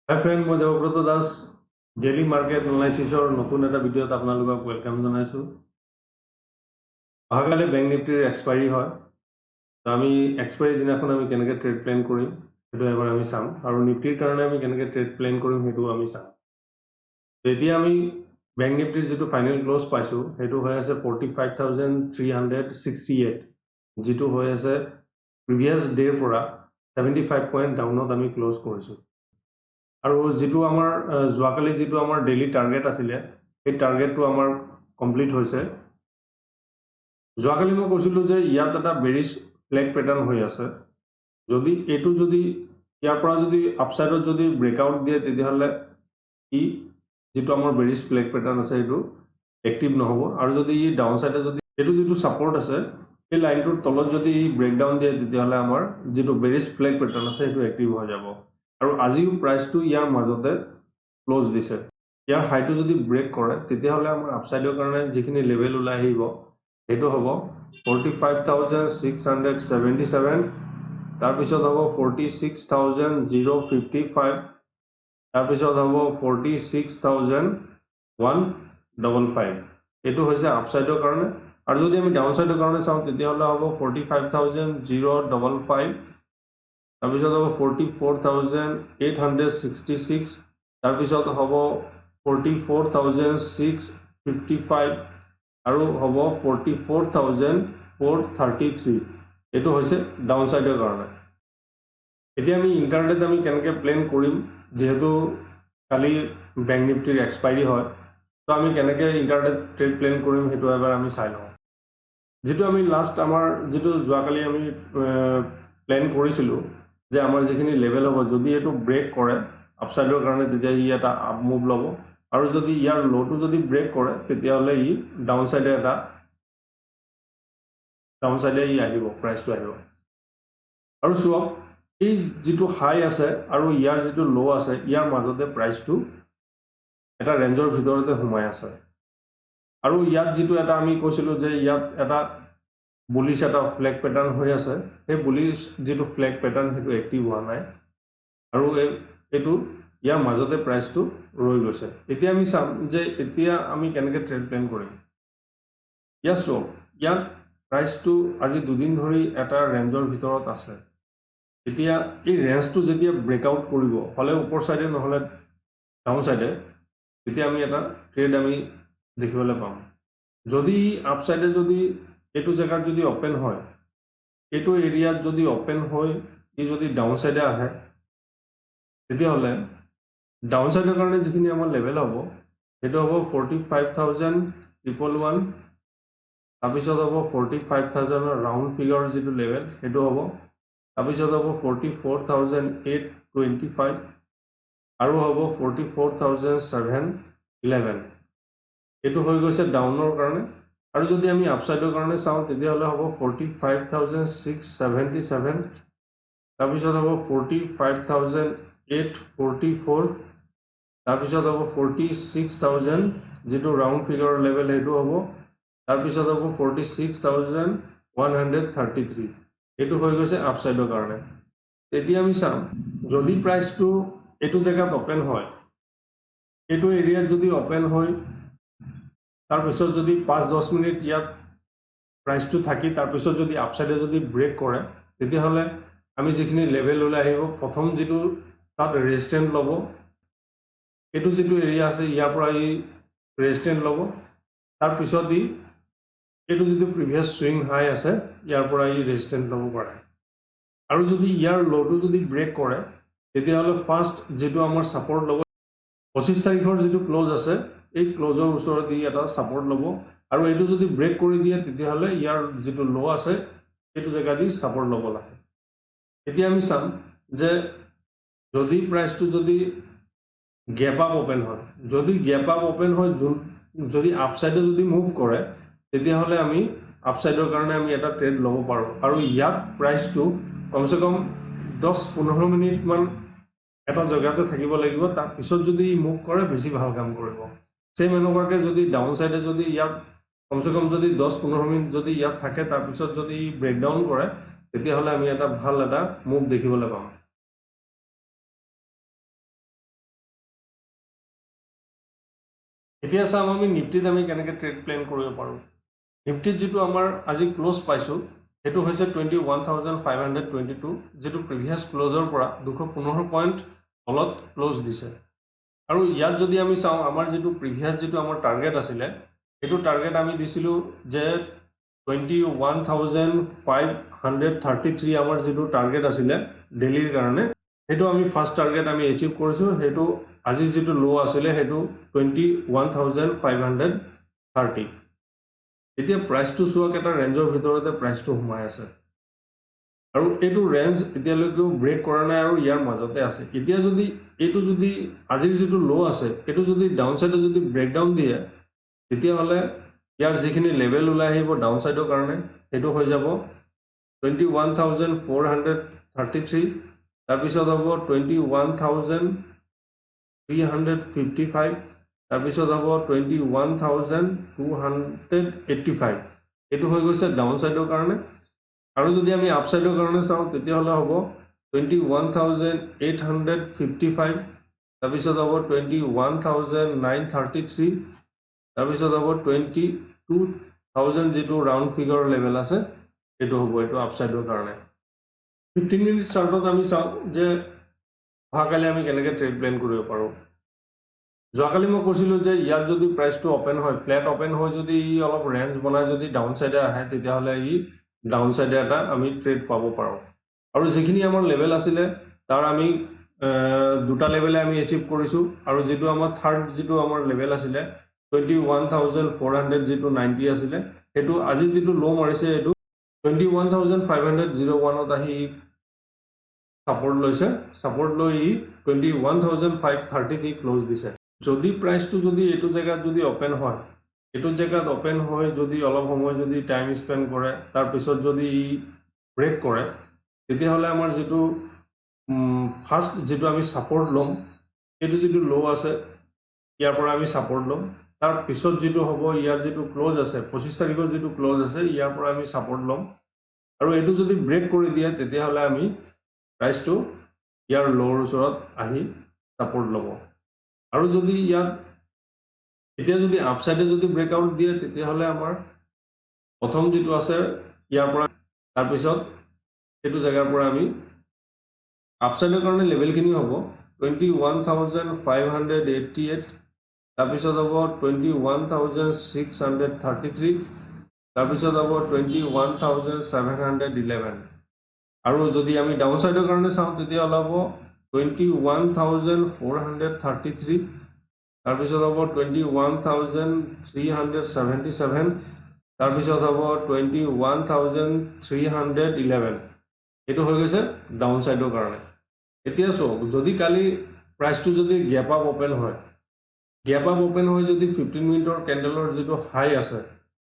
হাই friend, মই Debabrata Das daily market এনালাইচিছৰ নতুন এটা ভিডিঅ'ত আপোনালোকক ৱেলকাম জনাইছোঁ। অহাকালি বেংক নিফটিৰ এক্সপাইৰী হয়। আমি এক্সপাইৰী দিনাখন আমি কেনেকৈ ট্ৰেড প্লেন কৰিম সেইটো এবাৰ আমি চাম, আৰু নিফটিৰ কাৰণে আমি কেনেকৈ ট্ৰেড প্লেন কৰিম সেইটোও আমি চাম। এতিয়া আমি বেংক নিফটিৰ যিটো ফাইনেল ক্ল'জ পাইছোঁ সেইটো হৈ আছে 45,368, যিটো হৈ আছে প্ৰিভিয়াছ ডে'ৰ পৰা 75 পইণ্ট ডাউনত আমি ক্ল'জ কৰিছোঁ। আৰু যিটো আমাৰ যোৱাকালি যিটো আমাৰ ডেইলি টাৰ্গেট আছিলে সেই টাৰ্গেটটো আমাৰ কমপ্লিট হৈছে। যোৱাকালি মই কৈছিলোঁ যে ইয়াত এটা বেৰিছ ফ্লেগ পেটাৰ্ণ হৈ আছে। যদি এইটো যদি ইয়াৰ পৰা যদি আপছাইডত যদি ব্ৰেকআউট দিয়ে তেতিয়াহ'লে ই যিটো আমাৰ বেৰিছ ফ্লেগ পেটাৰ্ণ আছে সেইটো এক্টিভ নহ'ব, আৰু যদি ই ডাউন ছাইডে যদি এইটো যিটো ছাপৰ্ট আছে সেই লাইনটোৰ তলত যদি ই ব্ৰেকডাউন দিয়ে তেতিয়াহ'লে আমাৰ যিটো বেৰিছ ফ্লেগ পেটাৰ্ণ আছে সেইটো এক্টিভ হৈ যাব। আৰু আজিও প্ৰাইচটো ইয়াৰ মাজতে ক্ল'জ দিছে। ইয়াৰ হাইটো যদি ব্ৰেক কৰে তেতিয়াহ'লে আমাৰ আপছাইডৰ কাৰণে যিখিনি লেভেল ওলাই আহিব সেইটো হ'ব 45,677, তাৰপিছত হ'ব 46,055, তাৰপিছত হ'ব 46,155। এইটো হৈছে আপছাইডৰ কাৰণে। আৰু যদি আমি ডাউন ছাইডৰ কাৰণে চাওঁ তেতিয়াহ'লে হ'ব 45,055, তাৰপিছত হ'ব 44,866, তাৰপিছত হ'ব 44,655 আৰু হ'ব 44,433। এইটো হৈছে ডাউন ছাইডৰ কাৰণে। এতিয়া আমি ইণ্টাৰনেট আমি কেনেকৈ প্লেন কৰিম, যিহেতু কালি বেংক নিফটিৰ এক্সপাইৰী হয়, তো আমি কেনেকৈ ইণ্টাৰনেট ট্ৰেড প্লেন কৰিম সেইটো এবাৰ আমি চাই লওঁ। যিটো আমি লাষ্ট আমাৰ যিটো যোৱাকালি আমি প্লেন কৰিছিলোঁ যে আমাৰ যিখিনি লেভেল হ'ব, যদি এইটো ব্ৰেক কৰে আপছাইডৰ কাৰণে তেতিয়া ই এটা আপ মুভ ল'ব, আৰু যদি ইয়াৰ ল'টো যদি ব্ৰেক কৰে তেতিয়াহ'লে ই ডাউন ছাইডে ই আহিব, প্ৰাইচটো আহিব। আৰু চাওক এই যিটো হাই আছে আৰু ইয়াৰ যিটো ল' আছে ইয়াৰ মাজতে প্ৰাইচটো এটা ৰেঞ্জৰ ভিতৰতে সোমাই আছে। আৰু ইয়াত যিটো এটা আমি কৈছিলোঁ যে ইয়াত এটা বুলিছ এটা ফ্লেগ পেটাৰ্ণ হৈ আছে, সেই বুলিছ যিটো ফ্লেগ পেটাৰ্ণ সেইটো এক্টিভ হোৱা নাই, আৰু এইটো ইয়াৰ মাজতে প্ৰাইচটো ৰৈ গৈছে। এতিয়া আমি চাম যে এতিয়া আমি কেনেকৈ ট্ৰেড প্লেন কৰিম। ইয়াত চাওক, ইয়াত প্ৰাইচটো আজি দুদিন ধৰি এটা ৰেঞ্জৰ ভিতৰত আছে। এতিয়া এই ৰেঞ্জটো যেতিয়া ব্ৰেকআউট কৰিব, হ'লে ওপৰ ছাইডে নহ'লে ডাউন ছাইডে, তেতিয়া আমি এটা ট্ৰেড আমি দেখিবলৈ পাম। যদি আপ ছাইডে যদি এইটো জেগাত যদি অ'পেন হয়, এইটো এৰিয়াত যদি অ'পেন হৈ ই যদি ডাউন ছাইডে আহে তেতিয়াহ'লে ডাউন ছাইডৰ কাৰণে যিখিনি আমাৰ লেভেল হ'ব সেইটো হ'ব 45,111, তাৰপিছত হ'ব 45,000 ৰাউণ্ড ফিগাৰৰ যিটো লেভেল সেইটো হ'ব, তাৰপিছত হ'ব 44,825, আৰু হ'ব 44,711। এইটো হৈ গৈছে ডাউনৰ কাৰণে। আৰু যদি আমি আপছাইডৰ কাৰণে চাওঁ তেতিয়াহ'লে হ'ব 45,677, তাৰপিছত হ'ব 45,844, তাৰপিছত হ'ব 46,000 যিটো ৰাউণ্ড ফিগাৰৰ লেভেল সেইটো হ'ব, তাৰপিছত হ'ব 46,133। এইটো হৈ গৈছে আপছাইডৰ কাৰণে। এতিয়া আমি চাম যদি প্ৰাইচটো এইটো জেগাত অ'পেন হয়, এইটো এৰিয়াত যদি অ'পেন হয় তাৰপিছত যদি 5-10 মিনিট ইয়াত প্ৰাইচটো থাকি তাৰপিছত যদি আপছাইডে যদি ব্ৰেক কৰে তেতিয়াহ'লে আমি যিখিনি লেভেল ওলাই আহিব, প্ৰথম যিটো তাত ৰেজিষ্টেণ্ট ল'ব, এইটো যিটো এৰিয়া আছে ইয়াৰ পৰা ই ৰেজিষ্টেণ্ট ল'ব, তাৰপিছত ই এইটো যিটো প্ৰিভিয়াছ ছুইং হাই আছে ইয়াৰ পৰা ই ৰেজিষ্টেণ্ট ল'ব পাৰে। আৰু যদি ইয়াৰ ল'টো যদি ব্ৰেক কৰে তেতিয়াহ'লে ফাৰ্ষ্ট যিটো আমাৰ ছাপৰ্ট ল'ব, 25 তাৰিখৰ যিটো ক্ল'জ আছে এই ক্ল'জৰ ওচৰত ই এটা ছাপৰ্ট ল'ব, আৰু এইটো যদি ব্ৰেক কৰি দিয়ে তেতিয়াহ'লে ইয়াৰ যিটো ল' আছে সেইটো জেগা দি ছাপৰ্ট ল'ব লাগে। এতিয়া আমি চাম যে যদি প্ৰাইচটো যদি গেপ আপ অ'পেন হয়, যদি গেপ আপ অ'পেন হয় যদি আপছাইডে যদি মুভ কৰে তেতিয়াহ'লে আমি আপছাইডৰ কাৰণে আমি এটা ট্ৰেড ল'ব পাৰোঁ। আৰু ইয়াত প্ৰাইচটো কমচে কম 10-15 মিনিটমান এটা জেগাতে থাকিব লাগিব, তাৰপিছত যদি মুভ কৰে বেছি ভাল কাম কৰিব। ছেম এনেকুৱাকৈ যদি ডাউন ছাইডে যদি ইয়াত কমচে কম যদি 10-15 মিনিট যদি ইয়াত থাকে তাৰপিছত যদি ব্ৰেকডাউন কৰে তেতিয়াহ'লে আমি এটা ভাল এটা মুভ দেখিবলৈ পাম। এতিয়া চাম আমি নিফটিত আমি কেনেকৈ ট্ৰেড প্লেন কৰিব পাৰোঁ। নিফটিত যিটো আমাৰ আজি ক্লোজ পাইছোঁ সেইটো হৈছে 21,522, যিটো প্ৰিভিয়াছ ক্লোজৰ পৰা 215 পইণ্ট তলত ক্লোজ দিছে। আৰু ইয়াত যদি আমি চাওঁ আমাৰ যিটো প্ৰিভিয়াছ যিটো আমাৰ টাৰ্গেট আছিলে সেইটো টাৰ্গেট আমি দিছিলোঁ যে 21,533 আমাৰ যিটো টাৰ্গেট আছিলে ডেইলিৰ কাৰণে, সেইটো আমি ফাৰ্ষ্ট টাৰ্গেট আমি এচিভ কৰিছোঁ। সেইটো আজি যিটো ল' আছিলে সেইটো 21,530। এতিয়া প্ৰাইচটো চোৱাক এটা ৰেঞ্জৰ ভিতৰতে প্ৰাইচটো সোমাই আছে আৰু এইটো ৰেঞ্জ এতিয়ালৈকেও ব্ৰেক কৰা নাই আৰু ইয়াৰ মাজতে আছে। এতিয়া যদি এইটো যদি আজিৰ যিটো ল' আছে এইটো যদি ডাউন ছাইডে যদি ব্ৰেকডাউন দিয়ে তেতিয়াহ'লে ইয়াৰ যিখিনি লেভেল ওলাই আহিব ডাউন ছাইডৰ কাৰণে সেইটো হৈ যাব 21,433, তাৰপিছত হ'ব 21,355, তাৰপিছত হ'ব 21,285। এইটো হৈ গৈছে ডাউন ছাইডৰ কাৰণে। আৰু যদি আমি আপ ছাইডৰ কাৰণে চাওঁ তেতিয়াহ'লে হ'ব 21,855, তাৰপিছত হ'ব 21,933, তাৰপিছত হ'ব 22,000 যিটো ৰাউণ্ড ফিগাৰ লেভেল আছে সেইটো হ'ব এইটো আপ ছাইডৰ কাৰণে। 15 মিনিট চাৰ্টত আমি চাওঁ যে অহাকালি আমি কেনেকৈ ট্ৰেড প্লেন কৰিব পাৰোঁ। যোৱাকালি মই কৈছিলোঁ যে ইয়াত যদি প্ৰাইচটো অপেন হয়, ফ্লেট অপেন হৈ যদি ই অলপ ৰেঞ্জ বনাই যদি ডাউন ছাইডে আহে তেতিয়াহ'লে ই ডাউন ছাইডে এটা আমি ট্ৰেড পাব পাৰোঁ। আৰু যিখিনি আমাৰ লেভেল আছিলে তাৰ আমি দুটা লেভেলে আমি এচিভ কৰিছোঁ। আৰু যিটো আমাৰ থাৰ্ড যিটো আমাৰ লেভেল আছিলে 21,400 যিটো 90 আছিলে সেইটো আজি যিটো ল' মাৰিছে এইটো 21,501ত আহি ছাপৰ্ট লৈছে। ছাপৰ্ট লৈ ই 21,530 দি ক্লোজ দিছে। যদি প্ৰাইচটো যদি এইটো জেগাত যদি অপেন হয়, এইটো জেগাত অপেন হৈ যদি অলপ সময় যদি টাইম স্পেণ্ড কৰে তাৰপিছত যদি ই ব্ৰেক কৰে তেতিয়াহ'লে আমাৰ যিটো ফাৰ্ষ্ট যিটো আমি ছাপৰ্ট ল'ম সেইটো যিটো ল' আছে ইয়াৰ পৰা আমি ছাপৰ্ট ল'ম। তাৰ পিছত যিটো হ'ব ইয়াৰ যিটো ক্লোজ আছে 25 তাৰিখৰ যিটো ক্লোজ আছে ইয়াৰ পৰা আমি ছাপৰ্ট ল'ম। আৰু এইটো যদি ব্ৰেক কৰি দিয়ে তেতিয়াহ'লে আমি প্ৰাইচটো ইয়াৰ ল'ৰ ওচৰত আহি ছাপৰ্ট ল'ব। আৰু যদি ইয়াত এতিয়া যদি আপছাইডে যদি ব্ৰেকআউট দিয়ে তেতিয়াহ'লে আমাৰ প্ৰথম যিটো আছে ইয়াৰ পৰা তাৰপিছত এইটো জেগাৰ পৰা আমি আপছাইডৰ কাৰণে লেভেলখিনি হ'ব 21,588, তাৰপিছত হ'ব 21,633, তাৰপিছত হ'ব 21,711। আৰু যদি আমি ডাউন ছাইডৰ কাৰণে চাওঁ তেতিয়াহ'লে হ'ব 21,433, তাৰপিছত হ'ব 21,377, তাৰপিছত হ'ব 21,311। এইটো হৈ গৈছে ডাউন ছাইডৰ কাৰণে। এতিয়া চাওক যদি কালি প্ৰাইচটো যদি গেপ আপ অপেন হয়, গেপ আপ অপেন হৈ যদি 15 মিনিটৰ কেণ্ডেলৰ যিটো হাই আছে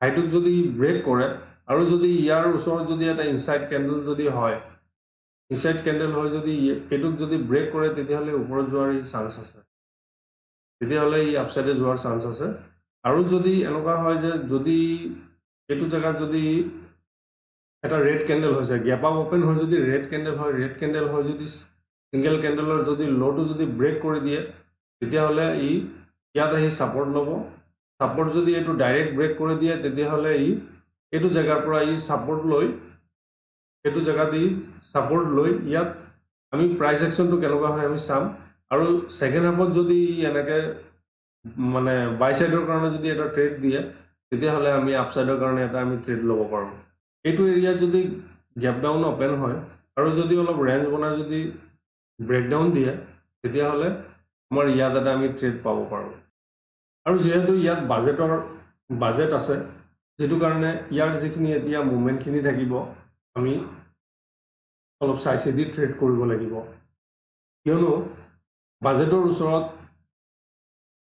হাইটোক যদি ব্ৰেক কৰে আৰু যদি ইয়াৰ ওচৰত যদি এটা ইনচাইড কেণ্ডেল যদি হয়, ইনচাইড কেণ্ডেল হৈ যদি এইটোক যদি ব্ৰেক কৰে তেতিয়াহ'লে ওপৰত যোৱাৰ ই চান্স আছে, তেতিয়াহ'লে ই আপছাইডে যোৱাৰ চান্স আছে। আৰু যদি এনেকুৱা হয় যে যদি এইটো জেগাত যদি এটা ৰেড কেণ্ডেল হৈছে, গেপ আপ অপেন হৈ যদি ৰেড কেণ্ডেল হয়, ৰেড কেণ্ডেল হৈ যদি ছিংগেল কেণ্ডেলৰ যদি ল'টো যদি ব্ৰেক কৰি দিয়ে তেতিয়াহ'লে ই ইয়াত আহি ছাপৰ্ট ল'ব। ছাপৰ্ট যদি এইটো ডাইৰেক্ট ব্ৰেক কৰি দিয়ে তেতিয়াহ'লে ই এইটো জেগাৰ পৰা ই ছাপৰ্ট লৈ এইটো জেগাত ই ছাপৰ্ট লৈ ইয়াত আমি প্ৰাইচ একশ্যনটো কেনেকুৱা হয় আমি চাম। আৰু ছেকেণ্ড হাফত যদি ই এনেকৈ মানে বাই ছাইডৰ কাৰণে যদি এটা ট্ৰেড দিয়ে তেতিয়াহ'লে আমি আপছাইডৰ কাৰণে এটা আমি ট্ৰেড ল'ব পাৰোঁ। এইটো এৰিয়াত যদি গেপ ডাউন অপেন হয় আৰু যদি অলপ ৰেঞ্জ বনাই যদি ব্ৰেকডাউন দিয়ে তেতিয়াহ'লে আমাৰ ইয়াত এটা আমি ট্ৰেড পাব পাৰোঁ। আৰু যিহেতু ইয়াত বাজেট আছে যিটো কাৰণে ইয়াৰ যিখিনি এতিয়া মুভমেণ্টখিনি থাকিব আমি অলপ চাই চিতি ট্ৰেড কৰিব লাগিব, কিয়নো বাজেটৰ ওচৰত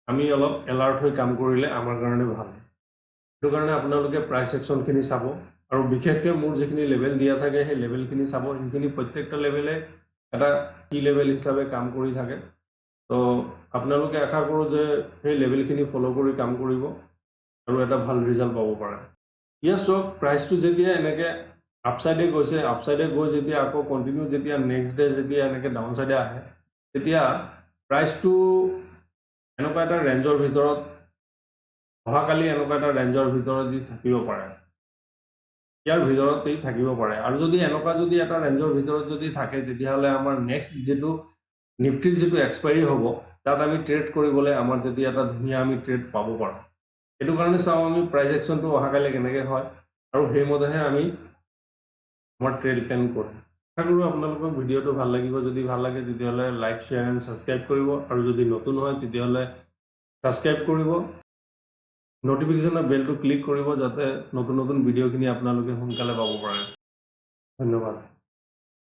আমি অলপ এলাৰ্ট হৈ কাম কৰিলে আমাৰ কাৰণে ভাল। সেইটো কাৰণে আপোনালোকে প্ৰাইচ একশ্যনখিনি চাব আৰু বিশেষকৈ মোৰ যিখিনি লেভেল দিয়া থাকে সেই লেভেলখিনি চাব। সেইখিনি প্ৰত্যেকটা লেভেলে এটা কি লেভেল হিচাপে কাম কৰি থাকে। তো আপোনালোকে আশা কৰোঁ যে সেই লেভেলখিনি ফ'ল' কৰি কাম কৰিব আৰু এটা ভাল ৰিজাল্ট পাব পাৰে। ইয়াত চাওক প্ৰাইচটো যেতিয়া এনেকৈ আপছাইডে গৈছে, আপছাইডে গৈ যেতিয়া আকৌ কণ্টিনিউ যেতিয়া নেক্সট ডে যেতিয়া এনেকৈ ডাউন ছাইডে আহে তেতিয়া প্ৰাইচটো এনেকুৱা এটা ৰেঞ্জৰ ভিতৰত অহাকালি এনেকুৱা এটা ৰেঞ্জৰ ভিতৰত দি থাকিব পাৰে, ইয়াৰ ভিতৰতেই থাকিব পাৰে। আৰু যদি এনেকুৱা যদি এটা ৰেঞ্জৰ ভিতৰত যদি থাকে, তেতিয়াহ'লে আমাৰ নেক্সট যিটো নিফটিৰ যিটো এক্সপাইৰী হ'ব, তাত আমি ট্ৰেড কৰিবলৈ আমাৰ তেতিয়া এটা ধুনীয়া আমি ট্ৰেড পাব পাৰোঁ। সেইটো কাৰণে চাওঁ আমি প্ৰাইচ একশ্যনটো অহাকালি কেনেকৈ হয়, আৰু সেইমতেহে আমি আমাৰ ট্ৰেড প্লেন কৰিম। আশা কৰোঁ আপোনালোকৰ ভিডিঅ'টো ভাল লাগিব। যদি ভাল লাগে তেতিয়াহ'লে লাইক, শ্বেয়াৰ এণ্ড ছাবস্ক্ৰাইব কৰিব, আৰু যদি নতুন হয় তেতিয়াহ'লে ছাবস্ক্ৰাইব কৰিব, নটিফিকেশ্যনৰ বেলটো ক্লিক কৰিব, যাতে নতুন নতুন ভিডিঅ'খিনি আপোনালোকে সোনকালে পাব পাৰে। ধন্যবাদ।